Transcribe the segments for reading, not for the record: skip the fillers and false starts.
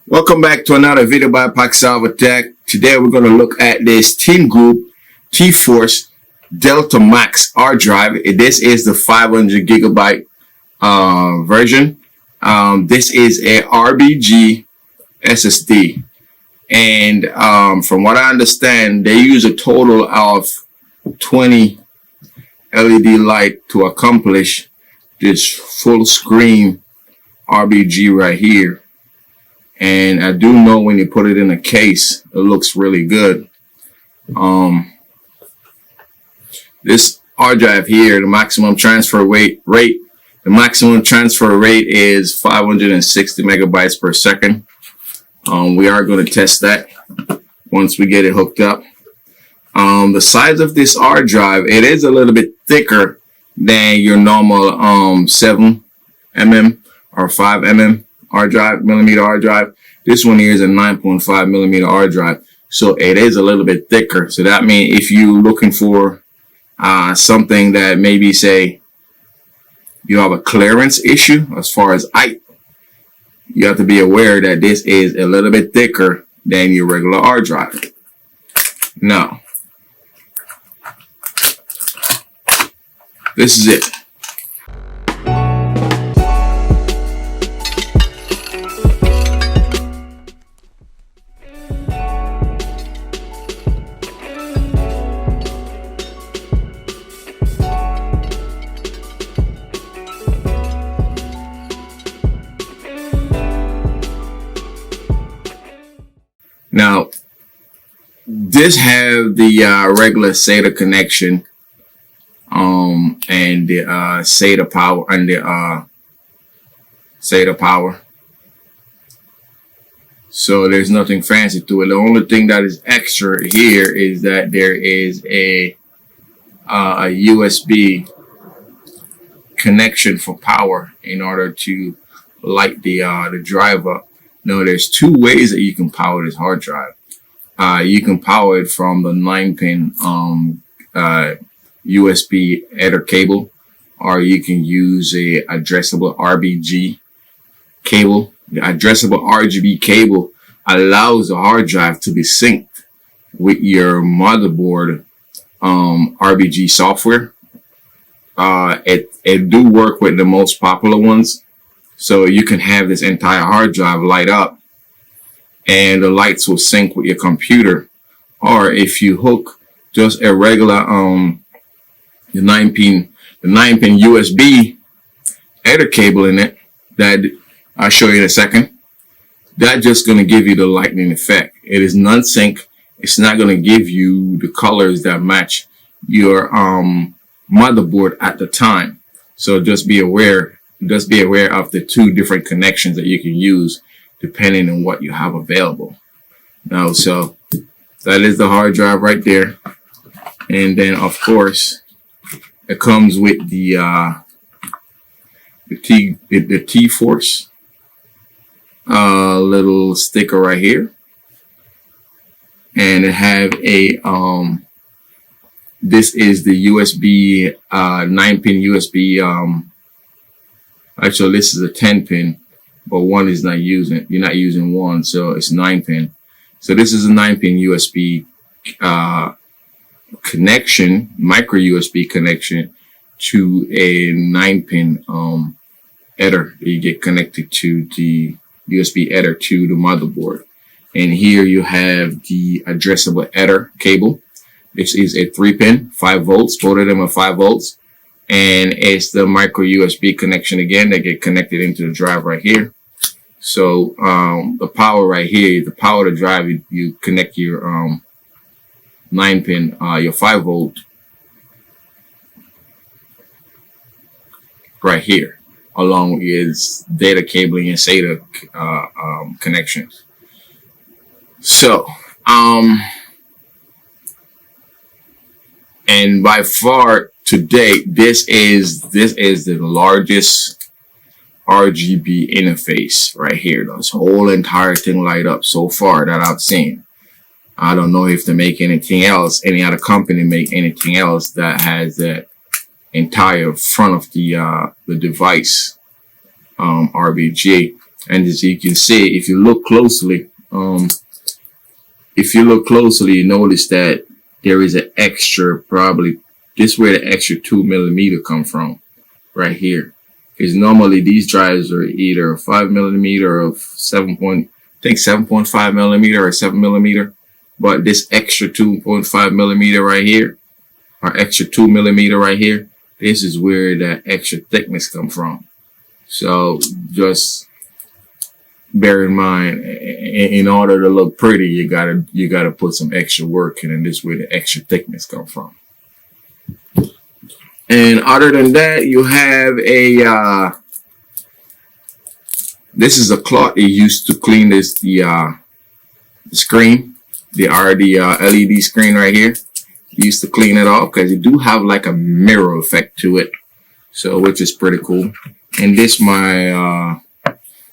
Welcome back to another video by Poxovotech. Today we're going to look at this TEAMGROUP GeForce DELTA MAX R drive. This is the 500GB version. This is a RGB SSD, and from what I understand, they use a total of 20 LED light to accomplish this full screen RGB right here. And I do know when you put it in a case, it looks really good. This R drive here, the maximum transfer rate is 560 megabytes per second. We are going to test that once we get it hooked up. The size of this R drive, it is a little bit thicker than your normal 7 mm or 5 mm millimeter R drive. This one here is a 9.5 millimeter R drive, so it is a little bit thicker. So that means if you're looking for something that maybe say you have a clearance issue as far as height, you have to be aware that this is a little bit thicker than your regular R drive. Now, this is it. Now, this have the regular SATA connection, and the SATA power and the SATA power. So there's nothing fancy to it. The only thing that is extra here is that there is a USB connection for power in order to light the drive up. Now, there's two ways that you can power this hard drive. You can power it from the 9-pin USB header cable, or you can use a addressable RGB cable. The addressable RGB cable allows the hard drive to be synced with your motherboard RGB software. It do work with the most popular ones. So you can have this entire hard drive light up and the lights will sync with your computer. Or if you hook just a regular the 9-pin USB header cable in it, that I'll show you in a second, that's just going to give you the lightning effect. It is non-sync. It's not going to give you the colors that match your motherboard at the time. So just be aware. Just be aware of the two different connections that you can use depending on what you have available. Now, so that is the hard drive right there. And then, of course, it comes with the T-Force little sticker right here. And it have a this is the USB 9-pin USB actually, this is a 10-pin, but one is not using. You're not using one, so it's 9-pin. So this is a 9-pin USB connection, micro USB connection to a 9-pin header. You get connected to the USB header to the motherboard. And here you have the addressable header cable. This is a 3-pin, 5 volts. Both of them are 5 volts. And it's the micro USB connection again that get connected into the drive right here. So the power right here, the power to drive, you connect your 9-pin, your 5-volt right here, along with its data cabling and SATA connections. So and by far, to date, this is the largest RGB interface right here. This whole entire thing light up so far that I've seen. I don't know if they make anything else, any other company make anything else that has that entire front of the device RGB. And as you can see, if you look closely, you notice that there is an extra, probably this where the extra 2mm come from, right here. Because normally these drives are either 5mm or 7.5mm or 7mm. But this extra 2.5mm right here, or extra 2mm right here, this is where that extra thickness come from. So just bear in mind, in order to look pretty, you gotta put some extra work in, and this is where the extra thickness come from. And other than that, you have a this is a cloth they used to clean this the screen, the LED screen right here. You used to clean it off because you do have like a mirror effect to it, so which is pretty cool. And this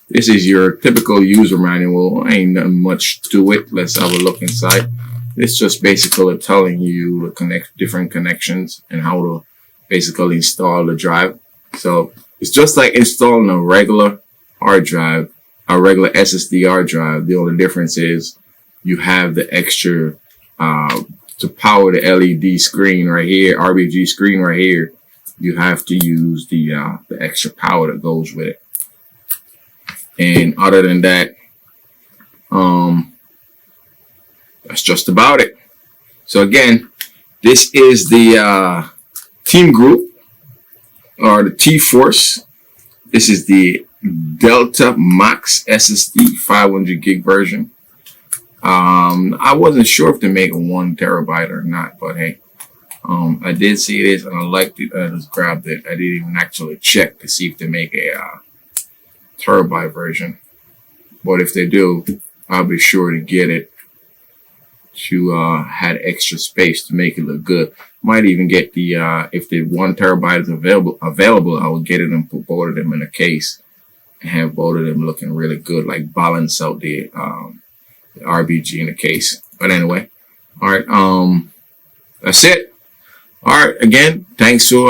this is your typical user manual. Ain't nothing much to it. Let's have a look inside. It's just basically telling you to connect different connections and how to basically install the drive. So it's just like installing a regular hard drive, a regular SSD hard drive. The only difference is you have the extra to power the LED screen right here, RGB screen right here. You have to use the extra power that goes with it. And other than that, that's just about it. So again, this is the TEAMGROUP or the T-Force. This is the DELTA MAX SSD 500GB version. I wasn't sure if to make a 1 terabyte or not, but hey, I did see this and I liked it. I just grabbed it. I didn't even actually check to see if they make a terabyte version, but if they do, I'll be sure to get it to had extra space to make it look good. Might even get the if the 1 terabyte is available, I will get it and put both of them in a case and have both of them looking really good, like balance out the RGB in the case. But anyway, all right, that's it. All right, again, thanks for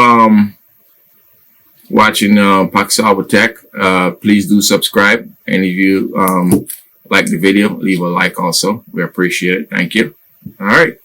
watching Poxovotech. Please do subscribe, and if you like the video, leave a like also. We appreciate it. Thank you. All right.